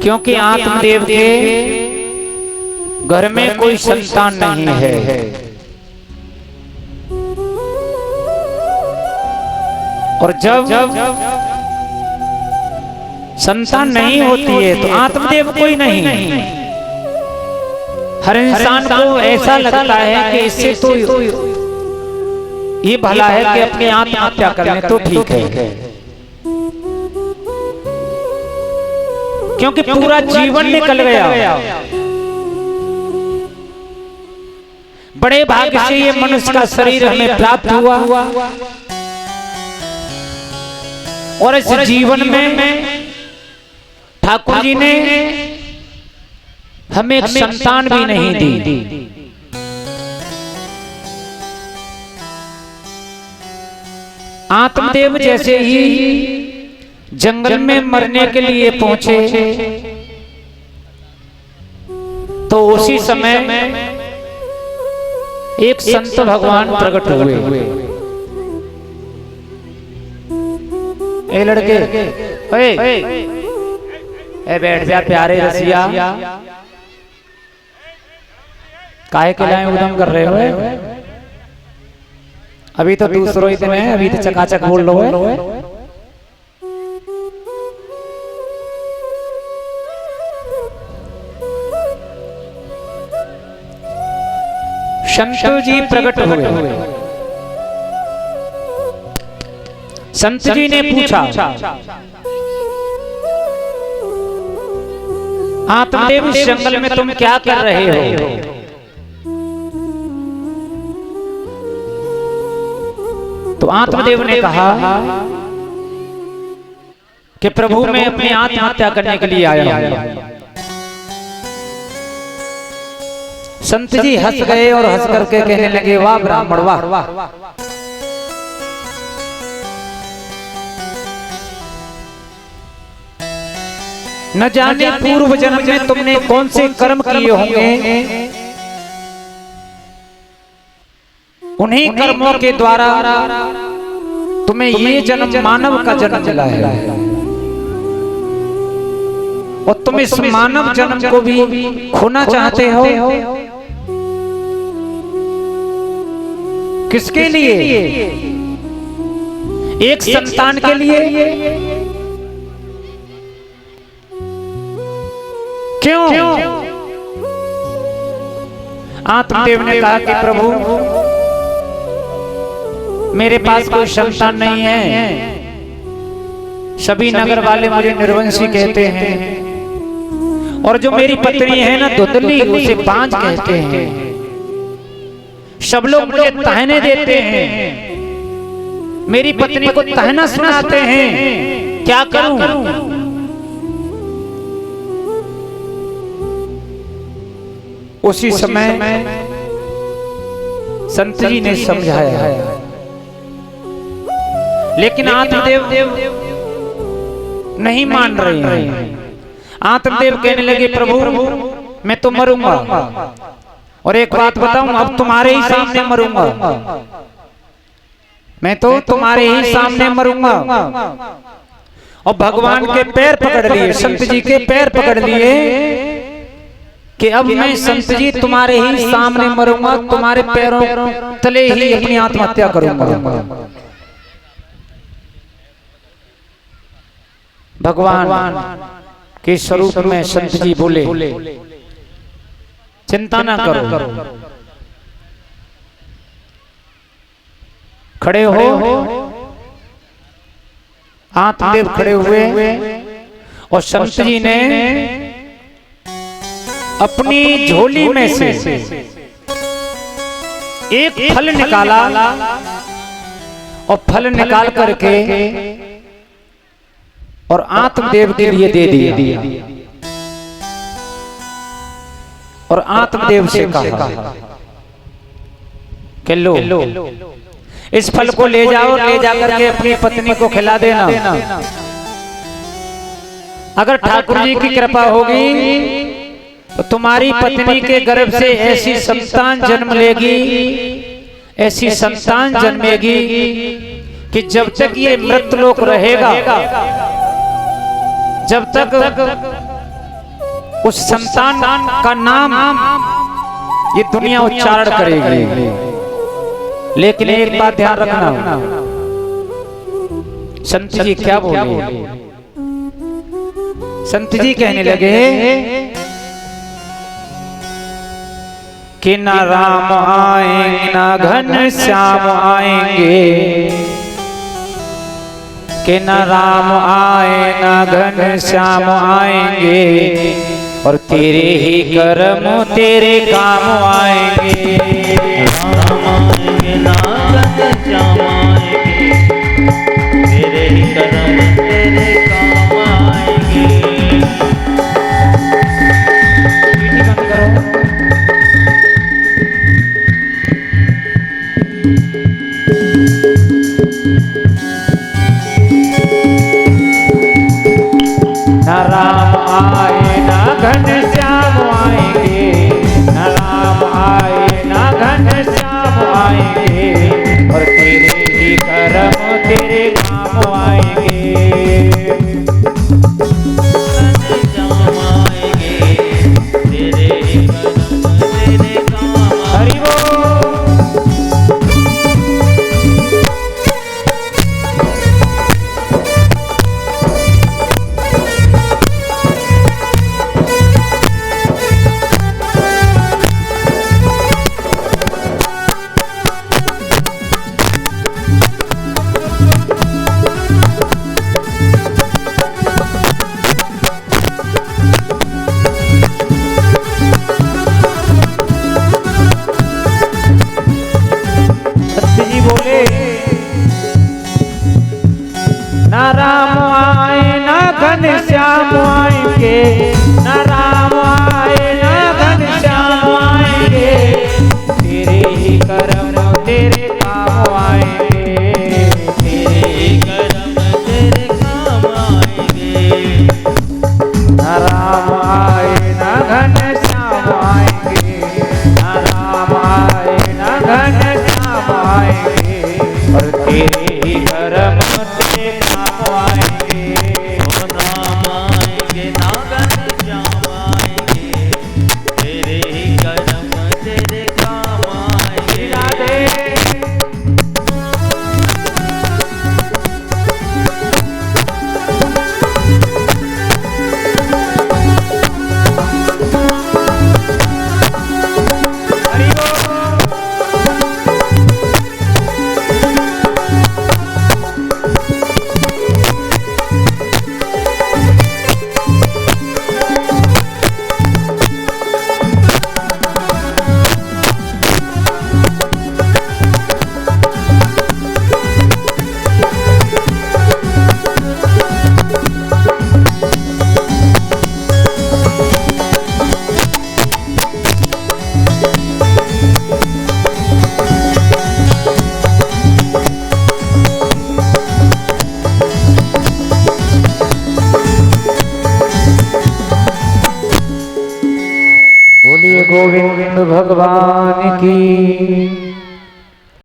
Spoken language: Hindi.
क्योंकि आत्मदेव के घर में कोई संतान नहीं है। और जब संतान नहीं होती है तो आत्मदेव कोई नहीं। हर इंसान को ऐसा लगता है कि इससे तो ये भला है कि अपने आत्महत्या कर ले तो ठीक है, क्योंकि पूरा जीवन निकल गया। बड़े भाग्य से ये मनुष्य का शरीर हमें प्राप्त हुआ और इस जीवन में ठाकुर जी ने हमें एक संतान भी नहीं दी। आत्मदेव जैसे ही जंगल में मरने के लिए पहुंचे तो उसी समय एक संत भगवान प्रकट हुए। ए लड़के, ए बैठ जा प्यारे रसिया, काहे के लाए उदम कर रहे हो? अभी तो दूसरों ही में, अभी तो चकाचक बोल लो है। संत जी प्रकट हुए। संत जी ने पूछा, आत्मदेव इस जंगल में तुम क्या कर रहे हो? तो आत्मदेव ने कहा कि प्रभु मैं अपनी आत्महत्या करने के लिए आया हूं। संत जी हंस गए और हंस करके कहने लगे, वाह ब्राह्मण वाह, न जाने पूर्व जन्म में तुमने कौन से कर्म किए होंगे, उन्हीं कर्मों के द्वारा तुम्हें ये जन्म मानव का जन्म मिला है और तुम इस मानव जन्म को भी खोना चाहते हो। किसके लिए? एक संतान के लिए। क्यों? आत्मदेव ने कहा कि प्रभु मेरे पास कोई संतान नहीं है, सभी नगर वाले मुझे निर्वंशी कहते हैं और जो मेरी पत्नी है ना धुंधली, उसे बांझ कहते हैं। सब लोग मुझे ताहने देते हैं, मेरी पत्नी को ताहना सुनाते हैं, क्या करूं? उसी समय संत जी ने समझाया, लेकिन आत्मदेव नहीं मान रहे हैं। आत्मदेव कहने लगे, प्रभु मैं तो मरूंगा और एक बात बताऊं, अब तुम्हारे ही सामने मरूंगा, मैं तो तुम्हारे ही सामने मरूंगा। और भगवान के पैर पकड़ लिए, संत जी के पैर पकड़ लिए कि अब मैं संत जी तुम्हारे ही सामने मरूंगा, तुम्हारे पैरों तले ही अपनी आत्महत्या करूंगा। भगवान के स्वरूप में संत जी बोले, चिंता ना करो, खड़े हो। आत्मदेव खड़े हुए और संत जी ने अपनी झोली में से एक फल निकाला और फल निकाल करके और आत्मदेव के लिए दे दिया और आत्मदेव से कहा कि लो इस फल को ले जाओ, ले जाकर के अपनी पत्नी को खिला देना। अगर ठाकुर जी की कृपा होगी तो तुम्हारी पत्नी के गर्भ से ऐसी संतान जन्म लेगी, ऐसी संतान जन्मेगी कि जब तक ये मृतलोक रहेगा, जब तक उस संतान का नाम ये दुनिया उच्चारण करेगी। लेकिन एक बात ध्यान रखना, संत जी क्या बोले? संत जी कहने लगे कि ना राम आएंगे ना घन श्याम आएंगे, कि न राम आए ना घन श्याम आएंगे, और तेरे ही कर्म तेरे काम आएंगे। राम आएंगे ना घन श्याम आएंगे, तेरे ही कर्म तेरे काम आएंगे। बंद करो। न राम आए ना घन श्याम आएंगे, न राम आए ना घन श्याम आएंगे, और तेरे ही कर्म तेरे काम आएंगे। श्याम आएंगे, तेरे ही कर्म तेरे काम। हरि बोल। जी बोले ना राम आए ना घन श्याम आएंगे, ना राम आए ना घन श्याम आएंगे, तेरे ही कर्म तेरे काम आएंगे, तेरे ही कर्म तेरे काम आएंगे। ना राम आए ना घन श्याम आएंगे, ना राम आए ना घन श्याम आएंगे, और तेरे ही कर्म तेरे काम आएंगे। ओ राम आएंगे ना घन श्याम आएंगे, तेरे ही कर्म तेरे काम आएंगे। राधे हरि बोल। बोलिए गोविंद भगवान की।